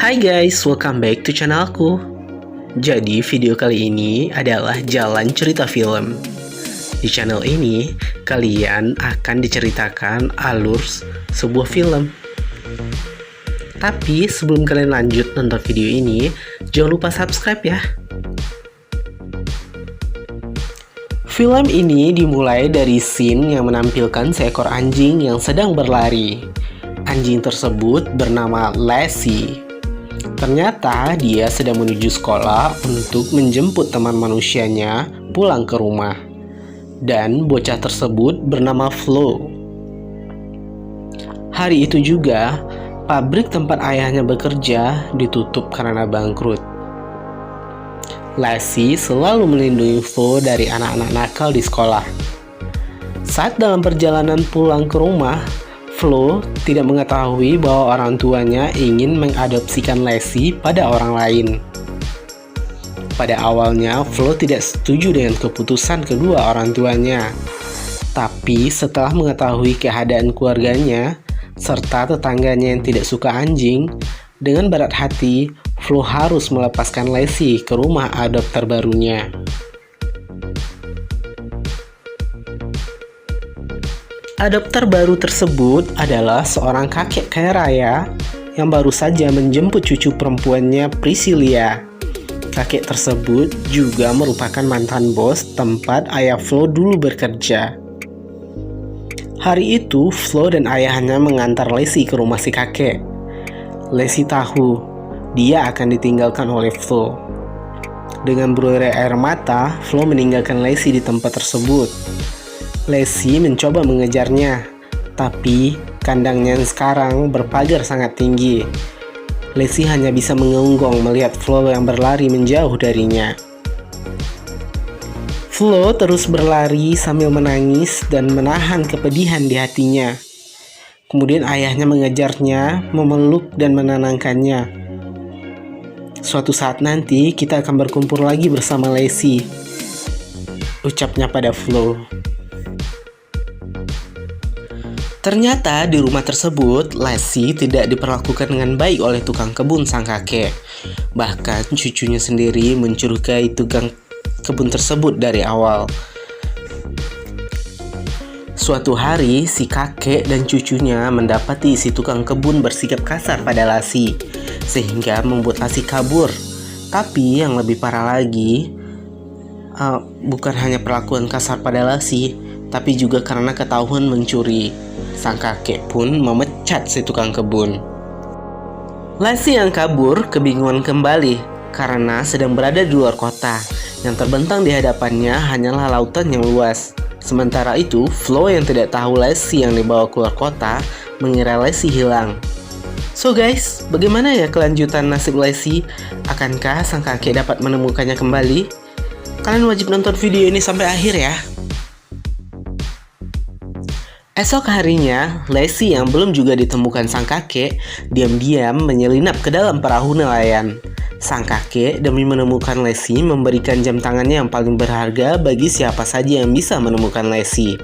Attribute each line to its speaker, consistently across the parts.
Speaker 1: Hai guys, welcome back to channelku. Jadi video kali ini adalah jalan cerita film. Di channel ini, kalian akan diceritakan alur sebuah film. Tapi sebelum kalian lanjut nonton video ini, jangan lupa subscribe ya. Film ini dimulai dari scene yang menampilkan seekor anjing yang sedang berlari. Anjing tersebut bernama Lassie. Ternyata dia sedang menuju sekolah untuk menjemput teman manusianya pulang ke rumah. Dan bocah tersebut bernama Flo. Hari itu juga, pabrik tempat ayahnya bekerja ditutup karena bangkrut. Lassie selalu melindungi Flo dari anak-anak nakal di sekolah. Saat dalam perjalanan pulang ke rumah, Flo tidak mengetahui bahwa orang tuanya ingin mengadopsikan Lassie pada orang lain. Pada awalnya, Flo tidak setuju dengan keputusan kedua orang tuanya. Tapi setelah mengetahui keadaan keluarganya, serta tetangganya yang tidak suka anjing, dengan berat hati, Flo harus melepaskan Lassie ke rumah adopter barunya. Adopter baru tersebut adalah seorang kakek kaya raya yang baru saja menjemput cucu perempuannya Priscilla. Kakek tersebut juga merupakan mantan bos tempat ayah Flo dulu bekerja. Hari itu, Flo dan ayahnya mengantar Lassie ke rumah si kakek. Lassie tahu dia akan ditinggalkan oleh Flo. Dengan berurai air mata, Flo meninggalkan Lassie di tempat tersebut. Lassie mencoba mengejarnya, tapi kandangnya sekarang berpagar sangat tinggi. Lassie hanya bisa mengonggong melihat Flo yang berlari menjauh darinya. Flo terus berlari sambil menangis dan menahan kepedihan di hatinya. Kemudian ayahnya mengejarnya, memeluk dan menenangkannya. Suatu saat nanti kita akan berkumpul lagi bersama Lassie, ucapnya pada Flo. Ternyata di rumah tersebut, Lassie tidak diperlakukan dengan baik oleh tukang kebun sang kakek. Bahkan cucunya sendiri mencurigai tukang kebun tersebut dari awal. Suatu hari, si kakek dan cucunya mendapati si tukang kebun bersikap kasar pada Lassie, sehingga membuat Lassie kabur. Tapi yang lebih parah lagi, bukan hanya perlakuan kasar pada Lassie, tapi juga karena ketahuan mencuri. Sang kakek pun memecat si tukang kebun. Lassie yang kabur kebingungan kembali karena sedang berada di luar kota. Yang terbentang di hadapannya hanyalah lautan yang luas. Sementara itu, Flo yang tidak tahu Lassie yang dibawa keluar kota mengira Lassie hilang. So guys, bagaimana ya kelanjutan nasib Lassie? Akankah sang kakek dapat menemukannya kembali? Kalian wajib nonton video ini sampai akhir ya. Esok harinya, Lassie yang belum juga ditemukan sang kakek diam-diam menyelinap ke dalam perahu nelayan. Sang kakek demi menemukan Lassie memberikan jam tangannya yang paling berharga bagi siapa saja yang bisa menemukan Lassie.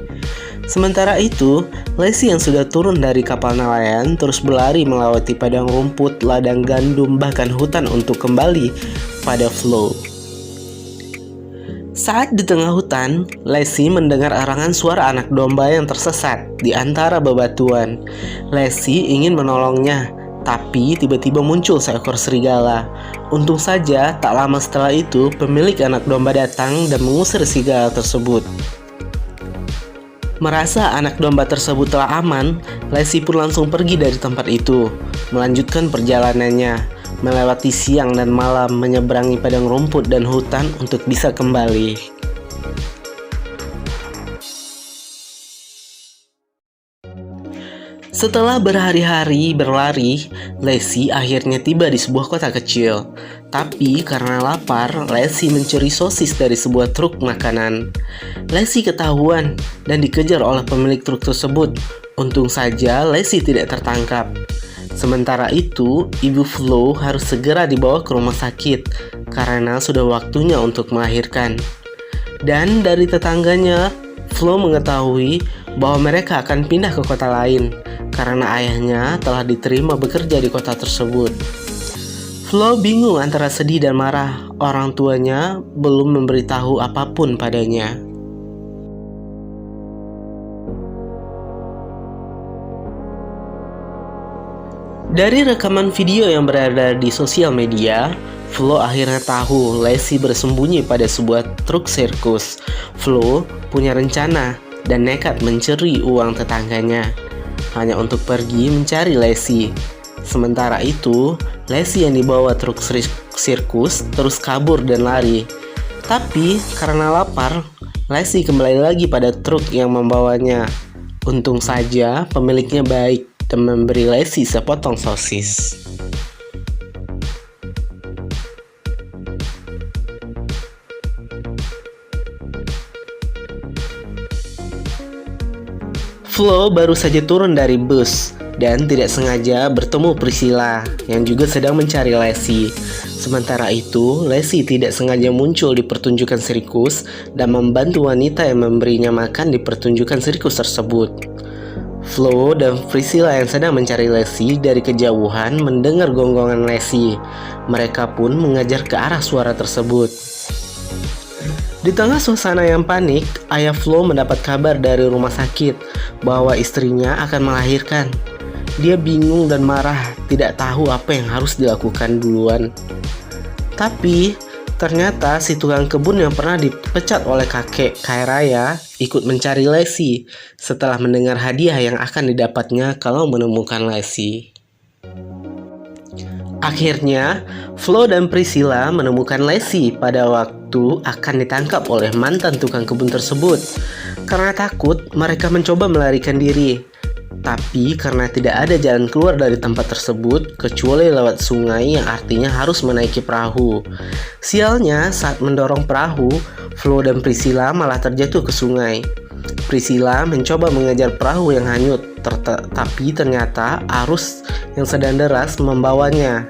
Speaker 1: Sementara itu, Lassie yang sudah turun dari kapal nelayan terus berlari melewati padang rumput, ladang gandum, bahkan hutan untuk kembali pada Flo. Saat di tengah hutan, Lassie mendengar arangan suara anak domba yang tersesat di antara bebatuan. Lassie ingin menolongnya, tapi tiba-tiba muncul seekor serigala. Untung saja, tak lama setelah itu, pemilik anak domba datang dan mengusir serigala tersebut. Merasa anak domba tersebut telah aman, Lassie pun langsung pergi dari tempat itu, melanjutkan perjalanannya, melewati siang dan malam, menyeberangi padang rumput dan hutan untuk bisa kembali. Setelah berhari-hari berlari, Lassie akhirnya tiba di sebuah kota kecil. Tapi karena lapar, Lassie mencuri sosis dari sebuah truk makanan. Lassie ketahuan dan dikejar oleh pemilik truk tersebut. Untung saja Lassie tidak tertangkap. Sementara itu, ibu Flo harus segera dibawa ke rumah sakit karena sudah waktunya untuk melahirkan. Dan dari tetangganya, Flo mengetahui bahwa mereka akan pindah ke kota lain karena ayahnya telah diterima bekerja di kota tersebut. Flo bingung antara sedih dan marah. Orang tuanya belum memberitahu apapun padanya. Dari rekaman video yang berada di sosial media, Flo akhirnya tahu Lacey bersembunyi pada sebuah truk sirkus. Flo punya rencana dan nekat mencuri uang tetangganya hanya untuk pergi mencari Lacey. Sementara itu, Lacey yang dibawa truk sirkus terus kabur dan lari. Tapi karena lapar, Lacey kembali lagi pada truk yang membawanya. Untung saja pemiliknya baik dan memberi Lacey sepotong sosis. Flo baru saja turun dari bus dan tidak sengaja bertemu Priscilla yang juga sedang mencari Lacey. Sementara itu, Lacey tidak sengaja muncul di pertunjukan sirkus dan membantu wanita yang memberinya makan di pertunjukan sirkus tersebut. Flo dan Priscilla yang sedang mencari Lacey dari kejauhan mendengar gonggongan Lacey. Mereka pun mengejar ke arah suara tersebut. Di tengah suasana yang panik, ayah Flo mendapat kabar dari rumah sakit bahwa istrinya akan melahirkan. Dia bingung dan marah, tidak tahu apa yang harus dilakukan duluan. Tapi, ternyata si tukang kebun yang pernah dipecat oleh kakek kaya raya ikut mencari Lacey setelah mendengar hadiah yang akan didapatnya kalau menemukan Lacey. Akhirnya, Flo dan Priscilla menemukan Lacey pada waktu akan ditangkap oleh mantan tukang kebun tersebut. Karena takut, mereka mencoba melarikan diri. Tapi karena tidak ada jalan keluar dari tempat tersebut kecuali lewat sungai yang artinya harus menaiki perahu. Sialnya, saat mendorong perahu, Flo dan Priscilla malah terjatuh ke sungai. Priscilla mencoba mengejar perahu yang hanyut, tapi ternyata arus yang sedang deras membawanya.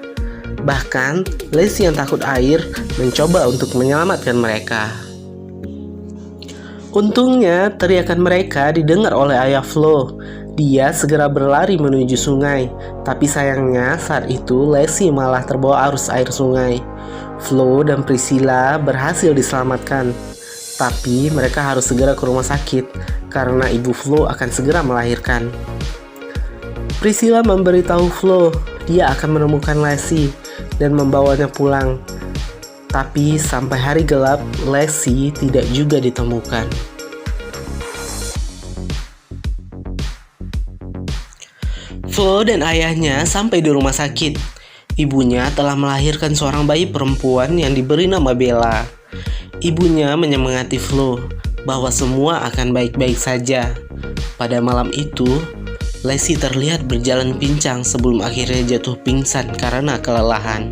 Speaker 1: Bahkan, Lacey yang takut air mencoba untuk menyelamatkan mereka. Untungnya, teriakan mereka didengar oleh ayah Flo. Dia segera berlari menuju sungai, tapi sayangnya saat itu Lacey malah terbawa arus air sungai. Flo dan Priscilla berhasil diselamatkan. Tapi mereka harus segera ke rumah sakit karena ibu Flo akan segera melahirkan. Priscilla memberitahu Flo dia akan menemukan Lacey dan membawanya pulang. Tapi sampai hari gelap, Lacey tidak juga ditemukan. Flo dan ayahnya sampai di rumah sakit. Ibunya telah melahirkan seorang bayi perempuan yang diberi nama Bella. Ibunya menyemangati Flo bahwa semua akan baik-baik saja. Pada malam itu, Lacey terlihat berjalan pincang sebelum akhirnya jatuh pingsan karena kelelahan.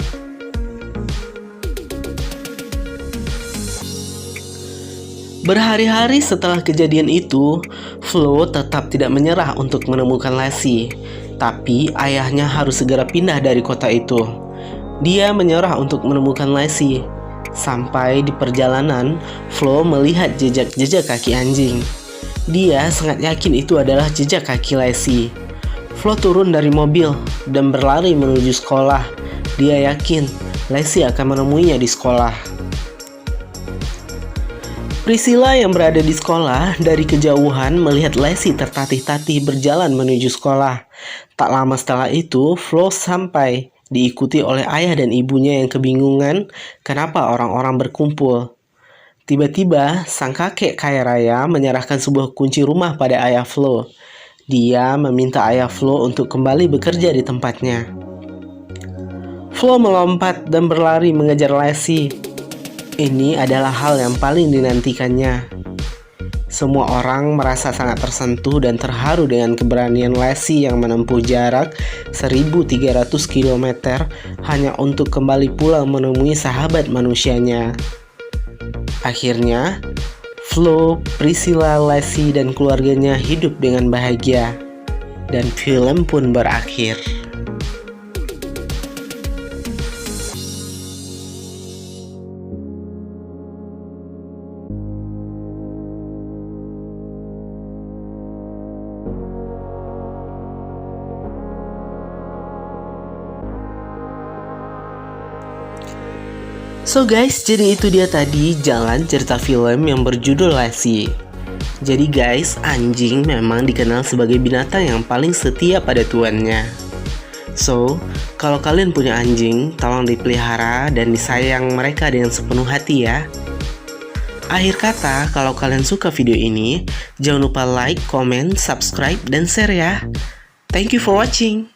Speaker 1: Berhari-hari setelah kejadian itu, Flo tetap tidak menyerah untuk menemukan Lacey. Tapi ayahnya harus segera pindah dari kota itu. Dia menyerah untuk menemukan Lacey. Sampai di perjalanan, Flo melihat jejak-jejak kaki anjing. Dia sangat yakin itu adalah jejak kaki Lacey. Flo turun dari mobil dan berlari menuju sekolah. Dia yakin Lacey akan menemuinya di sekolah. Priscilla yang berada di sekolah dari kejauhan melihat Lacey tertatih-tatih berjalan menuju sekolah. Tak lama setelah itu, Flo sampai, diikuti oleh ayah dan ibunya yang kebingungan kenapa orang-orang berkumpul. Tiba-tiba, sang kakek kaya raya menyerahkan sebuah kunci rumah pada ayah Flo. Dia meminta ayah Flo untuk kembali bekerja di tempatnya. Flo melompat dan berlari mengejar Lacey. Ini adalah hal yang paling dinantikannya. Semua orang merasa sangat tersentuh dan terharu dengan keberanian Lacey yang menempuh jarak 1.300 km hanya untuk kembali pulang menemui sahabat manusianya. Akhirnya, Flo, Priscilla, Lacey, dan keluarganya hidup dengan bahagia. Dan film pun berakhir. So guys, jadi itu dia tadi jalan cerita film yang berjudul Lassie. Jadi guys, anjing memang dikenal sebagai binatang yang paling setia pada tuannya. So, kalau kalian punya anjing, tolong dipelihara dan disayang mereka dengan sepenuh hati ya. Akhir kata, kalau kalian suka video ini, jangan lupa like, comment, subscribe, dan share ya. Thank you for watching.